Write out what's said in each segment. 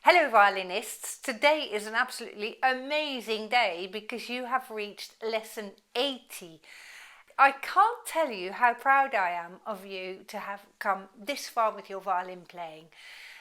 Hello violinists, today is an absolutely amazing day because you have reached lesson 80. I can't tell you how proud I am of you to have come this far with your violin playing.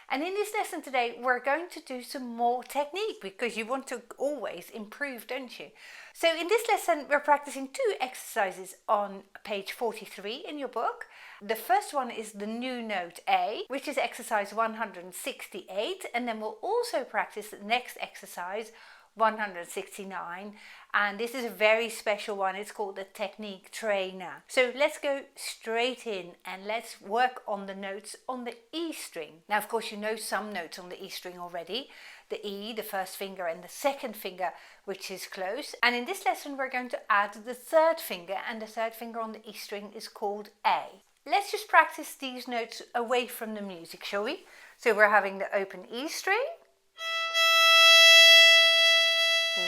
And in this lesson today we're going to do some more technique because you want to always improve, don't you? So in this lesson we're practicing two exercises on page 43 in your book. The first one is the new note A, which is exercise 168, and then we'll also practice the next exercise 169, and this is a very special one. It's called the technique trainer. So let's go straight in and let's work on the notes on the E string. Now of course you know some notes on the E string already, the E, the first finger, and the second finger, which is close, and in this lesson we're going to add the third finger, and the third finger on the E string is called A. Let's just practice these notes away from the music, shall we? So we're having the open E string,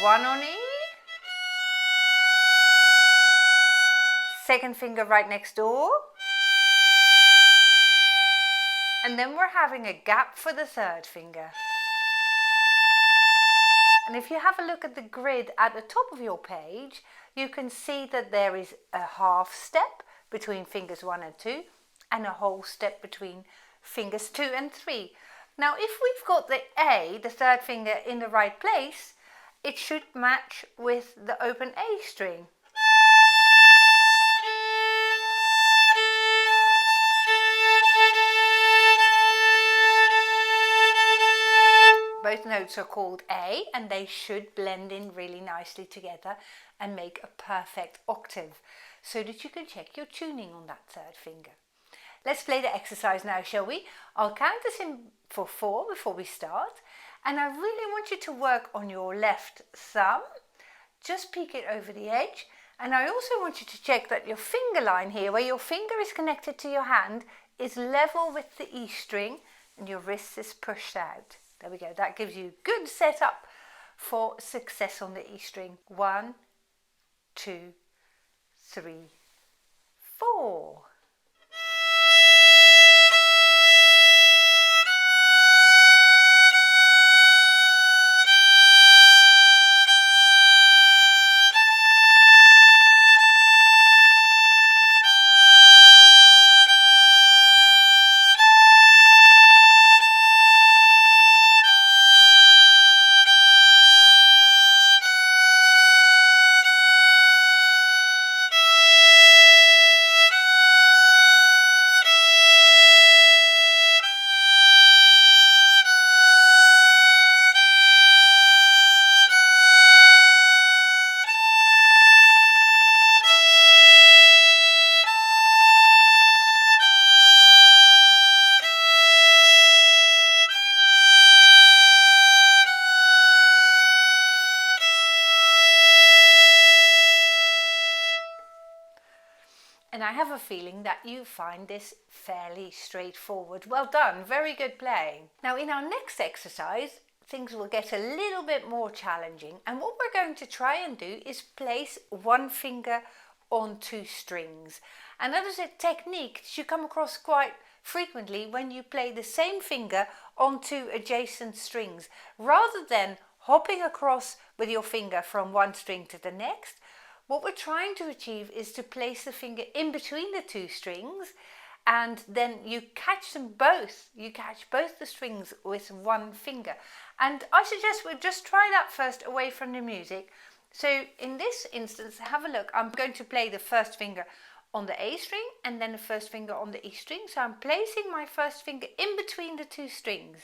one on E, second finger right next door, and then we're having a gap for the third finger. And if you have a look at the grid at the top of your page, you can see that there is a half step between fingers 1 and 2 and a whole step between fingers 2 and 3. Now if we've got the A, the third finger, in the right place, it should match with the open A string. Both notes are called A and they should blend in really nicely together and make a perfect octave so that you can check your tuning on that third finger. Let's play the exercise now, shall we? I'll count us in for 4 before we start, and I really want you to work on your left thumb. Just peek it over the edge, and I also want you to check that your finger line here, where your finger is connected to your hand, is level with the E string and your wrist is pushed out. There we go, that gives you good setup for success on the E string. 1, 2, 3, 4. And I have a feeling that you find this fairly straightforward. Well done, very good playing. Now in our next exercise, things will get a little bit more challenging. And what we're going to try and do is place one finger on 2 strings. And that is a technique that you come across quite frequently when you play the same finger on 2 adjacent strings. Rather than hopping across with your finger from one string to the next, what we're trying to achieve is to place the finger in between the 2 strings, and then you catch them both. You catch both the strings with one finger. And I suggest we just try that first away from the music. So in this instance, have a look. I'm going to play the first finger on the A string and then the first finger on the E string. So I'm placing my first finger in between the 2 strings.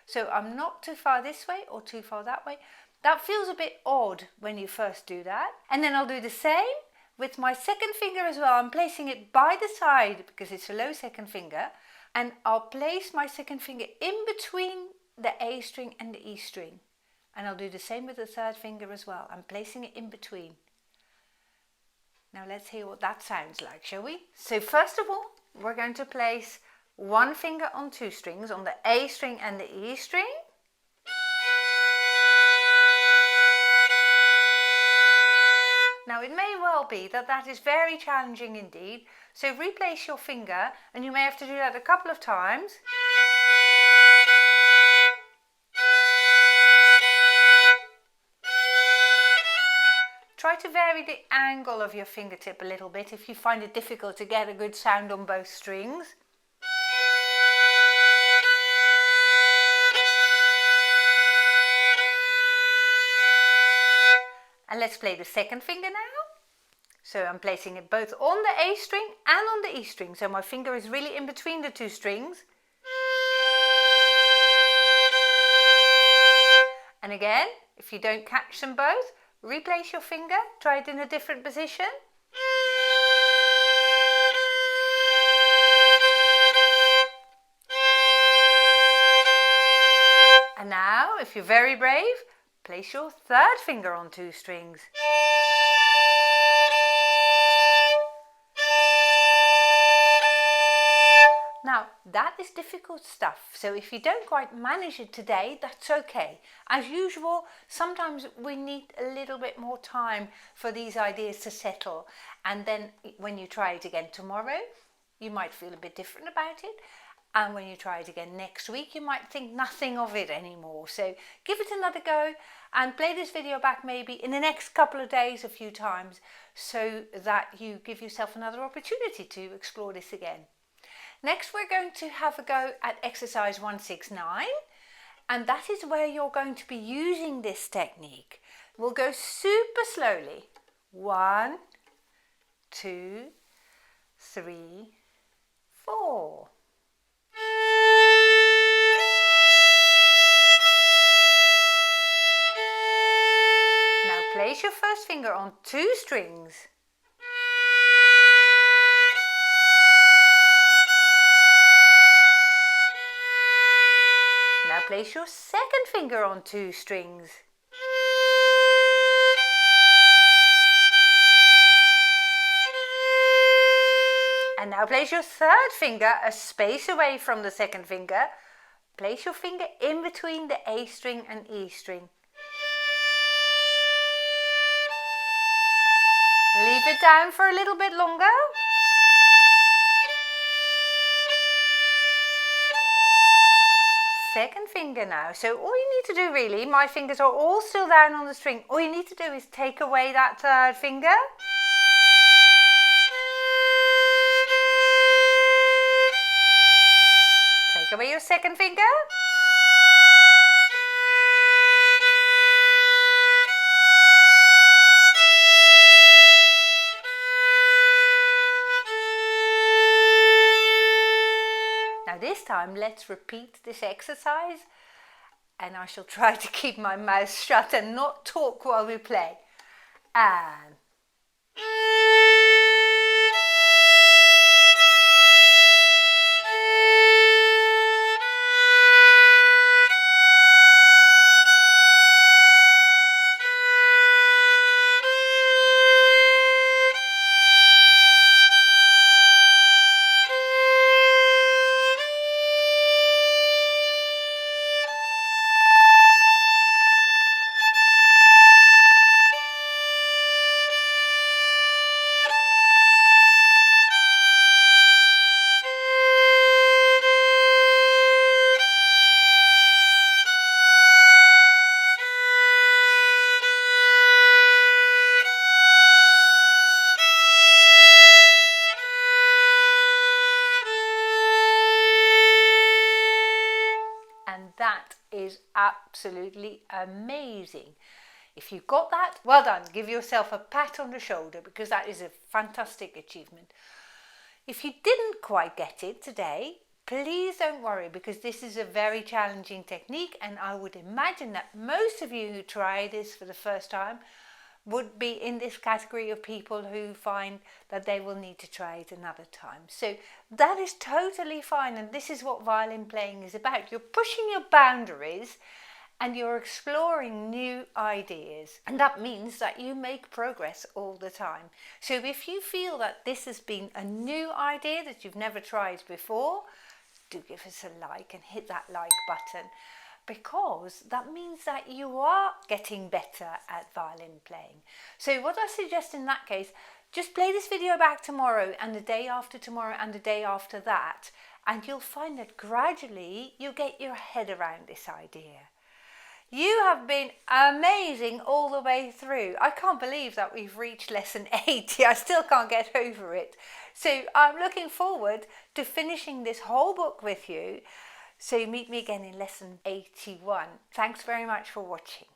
So I'm not too far this way or too far that way. That feels a bit odd when you first do that. And then I'll do the same with my second finger as well. I'm placing it by the side because it's a low second finger. And I'll place my second finger in between the A string and the E string. And I'll do the same with the third finger as well. I'm placing it in between. Now let's hear what that sounds like, shall we? So first of all, we're going to place one finger on 2 strings, on the A string and the E string. Now it may well be that that is very challenging indeed, so replace your finger, and you may have to do that a couple of times. to vary the angle of your fingertip a little bit if you find it difficult to get a good sound on both strings. And let's play the second finger now. So I'm placing it both on the A string and on the E string. So my finger is really in between the two strings. And again, if you don't catch them both, replace your finger, try it in a different position. And now, if you're very brave, place your third finger on two strings. Now, that is difficult stuff, so if you don't quite manage it today, that's okay. As usual, sometimes we need a little bit more time for these ideas to settle, and then when you try it again tomorrow, you might feel a bit different about it, and when you try it again next week, you might think nothing of it anymore. So give it another go and play this video back maybe in the next couple of days a few times, so that you give yourself another opportunity to explore this again. Next, we're going to have a go at exercise 169, and that is where you're going to be using this technique. We'll go super slowly. 1, 2, 3, 4. Now place your first finger on two strings. Now place your second finger on two strings. And now place your third finger a space away from the second finger. Place your finger in between the A string and E string. Leave it down for a little bit longer. Second finger now. So all you need to do really, my fingers are all still down on the string. All you need to do is take away that third finger. Take away your second finger. This time let's repeat this exercise, and I shall try to keep my mouth shut and not talk while we play. And that is absolutely amazing. If you got that, well done. Give yourself a pat on the shoulder, because that is a fantastic achievement. If you didn't quite get it today, please don't worry, because this is a very challenging technique, and I would imagine that most of you who try this for the first time would be in this category of people who find that they will need to try it another time. So that is totally fine, and this is what violin playing is about. You're pushing your boundaries and you're exploring new ideas, and that means that you make progress all the time. So if you feel that this has been a new idea that you've never tried before, do give us a like and hit that like button, because that means that you are getting better at violin playing. So what I suggest in that case, just play this video back tomorrow and the day after tomorrow and the day after that, and you'll find that gradually you get your head around this idea. You have been amazing all the way through. I can't believe that we've reached lesson 80. I still can't get over it. So I'm looking forward to finishing this whole book with you. So meet me again in lesson 81. Thanks very much for watching.